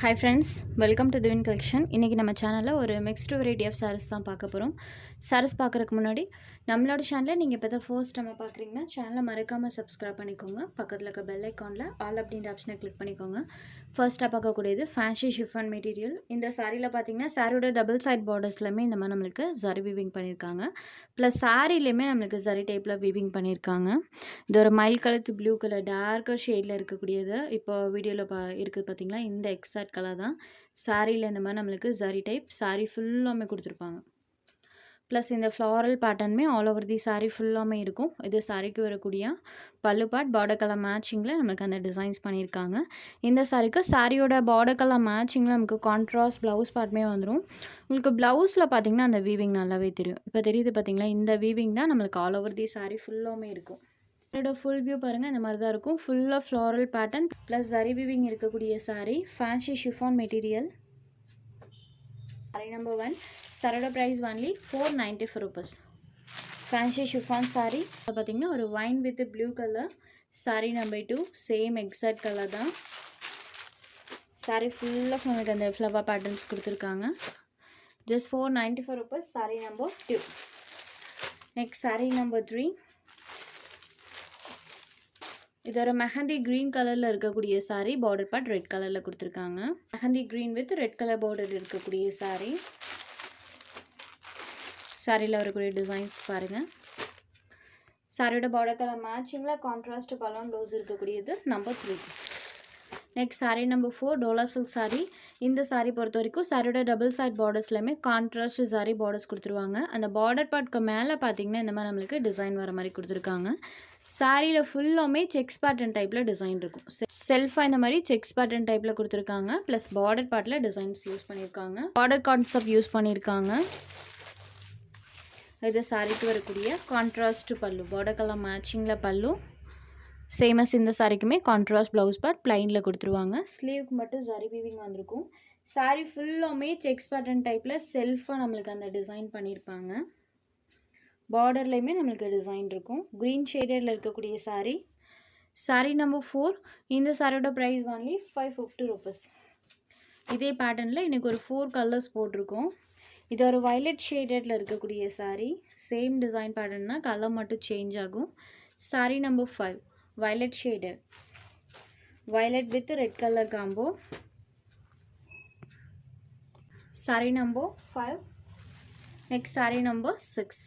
Hi friends, welcome to Divine Collection. இன்னைக்கு நம்ம சேனல்ல ஒரு mixed variety of sarees தான் பார்க்க போறோம். sarees பார்க்கறதுக்கு முன்னாடி நம்மளோட சேனலை நீங்க இப்பதான் first time பார்க்கறீங்கன்னா சேனலை மறக்காம subscribe பண்ணிக்கோங்க. பக்கத்துல இருக்க bell iconல all அப்படிங்கற ஆப்ஷனை click பண்ணிக்கோங்க. first பார்க்க கூடியது fancy chiffon material. இந்த சாரில பாத்தீங்கன்னா சாரியோட double side bordersலமே இந்த மாதிரி நமக்கு zari weaving பண்ணிருக்காங்க. plus சாரிலயுமே நமக்கு zari டைப்ல weaving பண்ணிருக்காங்க. இது ஒரு mild colour blue colour darker ஷேட்ல இருக்கக்கூடியது. இப்போ வீடியோல இருக்குது பாத்தீங்களா இந்த எக்ஸாக்ட் கலர் தான் சாரில இந்த மாதிரி நமக்கு zari டைப் சாரி ஃபுல்லாமே கொடுத்திருப்பாங்க. ப்ளஸ் இந்த ஃப்ளாரல் பேட்டர்னுமே ஆல் ஓவர் தி சாரி ஃபுல்லாமே இருக்கும். இது சாரிக்கு வரக்கூடிய பல்லு பார்ட் பார்டர் கலர் மேட்சிங்கில் நமக்கு அந்த டிசைன்ஸ் பண்ணியிருக்காங்க. இந்த சாரிக்கு சாரியோட பார்டர் கலர் மேட்சிங்கில் நமக்கு கான்ட்ராஸ்ட் ப்ளவுஸ் பார்ட்டுமே வந்துடும். உங்களுக்கு ப்ளவுஸில் பார்த்தீங்கன்னா அந்த வீவிங் நல்லாவே தெரியும். இப்போ தெரியுது பார்த்தீங்களா இந்த வீவிங் தான் நம்மளுக்கு ஆல் ஓவர் தி சாரி ஃபுல்லாமே இருக்கும். இதோட ஃபுல் வியூ பாருங்கள் இந்த மாதிரி தான் இருக்கும். ஃபுல்லாக floral pattern plus zari weaving இருக்கக்கூடிய sari fancy chiffon material. Sari number 1 சாரோட price only 494 rupees. Fancy chiffon sari பார்த்தீங்கன்னா ஒரு wine with blue colour. Sari number 2 same exact colour தான். சாரி ஃபுல்லாக நமக்கு அந்த ஃப்ளவர் பேட்டர்ன்ஸ் கொடுத்துருக்காங்க. Just 494 rupees. Sari number 2. Next sari number 3 இது ஒரு மெஹந்தி க்ரீன் கலரில் இருக்கக்கூடிய சாரீ. பார்டர் பார்ட் ரெட் கலரில் கொடுத்துருக்காங்க. Mehndi green with red colour border இருக்கக்கூடிய சாரீ. சாரியில் வரக்கூடிய டிசைன்ஸ் பாருங்கள். சாரியோட பார்டர் கலர் மேட்சிங்கில் கான்ட்ராஸ்ட் பலூன் ப்ளவுஸ் இருக்கக்கூடியது number 3. Next sari number 4 dola silk sari. இந்த சாரீ பொறுத்த வரைக்கும் சாரியோட டபுள் சைட் பார்டர்ஸ்லையுமே கான்ட்ராஸ்ட் சாரீ பார்டர்ஸ் கொடுத்துருவாங்க. அந்த பார்டர் பார்ட்க்கு மேலே பார்த்தீங்கன்னா இந்த மாதிரி நம்மளுக்கு டிசைன் வர மாதிரி கொடுத்துருக்காங்க. சாரியில் ஃபுல்லாமே செக்ஸ் பேட்டர்ன் டைப்பில் டிசைன் இருக்கும். செல்ஃபாக இந்த மாதிரி செக்ஸ் பேட்டர்ன் டைப்பில் கொடுத்துருக்காங்க. ப்ளஸ் பார்டர் பார்ட்டில் டிசைன்ஸ் யூஸ் பண்ணியிருக்காங்க. பார்டர் கான்செப்ட் யூஸ் பண்ணியிருக்காங்க. இது சாரிக்கு வரக்கூடிய கான்ட்ராஸ்ட் பல்லு பார்டர் கலர் மேட்சிங்கில் பல்லு. சேமஸ் இந்த சாரிக்குமே கான்ட்ராஸ்ட் ப்ளவுஸ் பார்ட் பிளைனில் கொடுத்துருவாங்க. ஸ்லீவுக்கு மட்டும் zari weaving வந்திருக்கும். சாரி ஃபுல்லாமே செக்ஸ் பேட்டர்ன் டைப்பில் செல்ஃபாக நம்மளுக்கு அந்த டிசைன் பண்ணியிருப்பாங்க. பார்டர்லையுமே நம்மளுக்கு டிசைன் இருக்கும். க்ரீன் ஷேடடில் இருக்கக்கூடிய சாரீ. சாரீ நம்பர் 4 இந்த சாரியோட ப்ரைஸ் ஒன்லி 550 rupees. இதே பேட்டர்னில் இன்றைக்கி ஒரு 4 கலர்ஸ் போட்டிருக்கோம். இது ஒரு வயலட் ஷேடடில் இருக்கக்கூடிய சாரீ. சேம் டிசைன் பேட்டர்ன் தான், கலர் மட்டும் சேஞ்ச் ஆகும். Sari number 5 violet shaded, violet with red colour combo. Sari number 5. Next sari number 6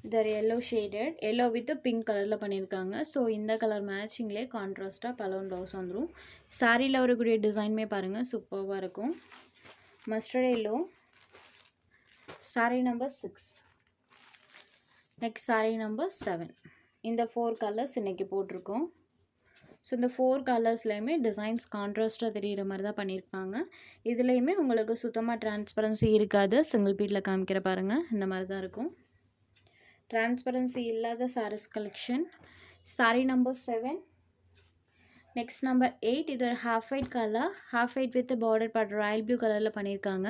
இது ஒரு yellow shaded, yellow with pink கலரில் பண்ணியிருக்காங்க. ஸோ இந்த கலர் மேட்சிங்லேயே கான்ட்ராஸ்ட்டாக பலூன் ப்ளவுஸ் வந்துடும். சாரியில் வரக்கூடிய டிசைனுமே பாருங்கள் சூப்பராக இருக்கும். Mustard yellow. Sari number 6. Next sari number 7. இந்த 4 கலர்ஸ் இன்றைக்கி போட்டிருக்கோம். ஸோ இந்த 4 கலர்ஸ்லையுமே டிசைன்ஸ் கான்ட்ராஸ்ட்டாக தெரிகிற மாதிரி தான் பண்ணியிருப்பாங்க. இதுலேயுமே உங்களுக்கு சுத்தமாக டிரான்ஸ்பரன்சி இருக்காது. சிங்கிள் பீட்டில் காமிக்கிற பாருங்கள் இந்த மாதிரி தான் இருக்கும். டிரான்ஸ்பரன்சி இல்லாத saris collection. Sari number 7. Next number 8 இது ஒரு half white colour, half white with border part royal blue கலரில் பண்ணியிருக்காங்க.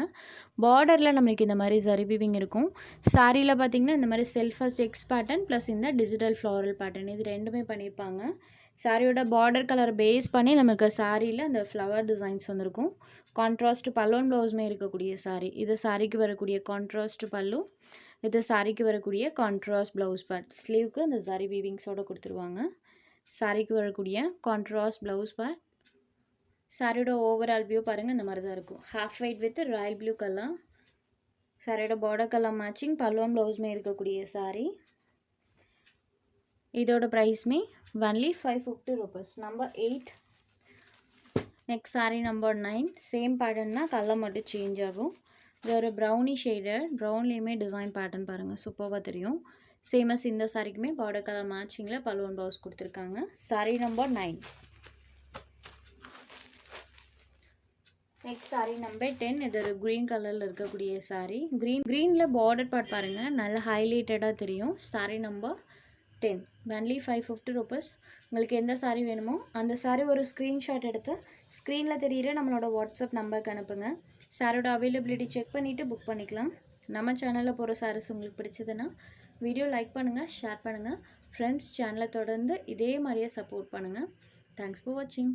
பார்டரில் நம்மளுக்கு இந்த மாதிரி zari weaving இருக்கும். சாரியில் பார்த்திங்கன்னா இந்த மாதிரி செல்ஃபாக செக்ஸ் பேட்டர்ன் ப்ளஸ் இந்த டிஜிட்டல் ஃப்ளாரல் பேட்டர்ன் இது ரெண்டுமே பண்ணியிருப்பாங்க. சாரியோட பார்டர் கலர் பேஸ் பண்ணி நமக்கு சாரியில் அந்த ஃப்ளவர் டிசைன்ஸ் வந்திருக்கும். கான்ட்ராஸ்ட் பலூன் ப்ளவுஸுமே இருக்கக்கூடிய சாரீ. இது சாரிக்கு வரக்கூடிய கான்ட்ராஸ்ட் பல்லு. இது சாரிக்கு வரக்கூடிய கான்ட்ராஸ்ட் ப்ளவுஸ் பார்ட். ஸ்லீவுக்கு அந்த zari weavingஸோடு கொடுத்துருவாங்க. சாரிக்கு வரக்கூடிய கான்ட்ராஸ்ட் ப்ளவுஸ் பார்ட். சாரியோட ஓவரால் வியூ பாருங்கள் இந்த மாதிரி தான் இருக்கும். Half white with royal blue colour. சாரியோட பார்டர் கலர் மேட்சிங் பலூன் ப்ளவுஸுமே இருக்கக்கூடிய சாரீ. இதோட ப்ரைஸ்மே only 550 rupees. Number 8. Next sari number 9 same pattern தான், கலர் மட்டும் சேஞ்ச் ஆகும். இது ஒரு ப்ரௌனி ஷேடர், ப்ரௌன்லேயுமே டிசைன் பேட்டர்ன் பாருங்கள் சூப்பராக தெரியும். சேமஸ் இந்த சாரிக்குமே பார்டர் கலர் மேட்சிங்கில் பலூன் ப்ளவுஸ் கொடுத்துருக்காங்க. Sari number 9. Next sari number 10 இது ஒரு க்ரீன் கலரில் இருக்கக்கூடிய சாரீ. க்ரீனில் பார்டர் பார்ட் பாருங்கள் நல்லா ஹைலைட்டடாக தெரியும். Sari number 10 only 550 rupees. உங்களுக்கு எந்த சாரீ வேணுமோ அந்த சாரீ ஒரு ஸ்க்ரீன்ஷாட் எடுத்து ஸ்க்ரீனில் தெரிகிற நம்மளோட வாட்ஸ்அப் நம்பருக்கு அனுப்புங்க. சாரோட அவைலபிலிட்டி செக் பண்ணிவிட்டு புக் பண்ணிக்கலாம். நம்ம சேனலில் போகிற சாரீஸ் உங்களுக்கு பிடிச்சதுன்னா வீடியோ லைக் பண்ணுங்கள், ஷேர் பண்ணுங்கள். ஃப்ரெண்ட்ஸ் சேனலை தொடர்ந்து இதே மாதிரியே சப்போர்ட் பண்ணுங்கள். தேங்க்ஸ் ஃபார் வாட்சிங்.